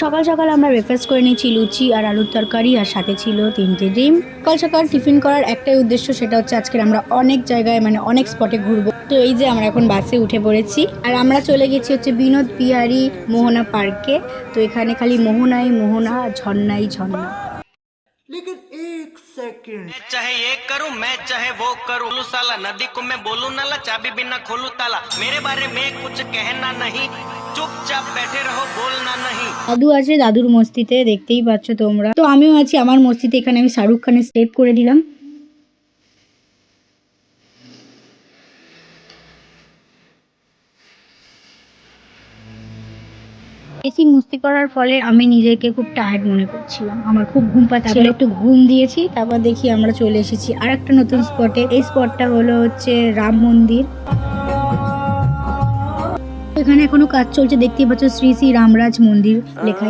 সকাল সকাল আমরা ব্রেকফাস্ট করে নিয়েছি লুচি আর আলুর তরকারি, আর সাথে ছিল 3টে ডিম। সকাল সকাল টিফিন করার একটাই উদ্দেশ্য, সেটা হচ্ছে আজকে আমরা অনেক জায়গায় মানে অনেক স্পটে ঘুরবো। তো এই যে আমরা এখন বাসে উঠে পড়েছি আর আমরা চলে গেছি হচ্ছে বিনোদ বিহারী মোহনা পার্কে। তো এখানে খালি মোহনাই মোহনা, ঝর্ণাই ঝর্ণা। लेकिन एक सेकंड मैं चाहे ये करूं मैं चाहे वो करूं बोलूं साला नदी को मैं बोलूं नाला चाबी बिना खोलूं ताला मेरे बारे में कुछ कहना नहीं चुपचाप बैठे रहो बोलना नहीं। দাদু আছে দাদুর মস্তিতে, দেখতেই পাচ্ছ তোমরা। তো আমিও আছি আমার মস্তিতে, এখানে আমি শাহরুখ খানের স্টেপ করে দিলাম। বেশি মস্তি করার ফলে আমি নিজেকে খুব টায়ার্ড মনে করছিলাম, আমার খুব ঘুম পাচ্ছিল, একটু ঘুম দিয়েছি। তারপর দেখি আমরা চলে এসেছি আর একটা নতুন স্পটে। এই স্পটটা হলো হচ্ছে রাম মন্দির। এখানে এখনো কাজ চলছে, দেখতেই পাচ্ছ শ্রী শ্রী রামরাজ মন্দির লেখা।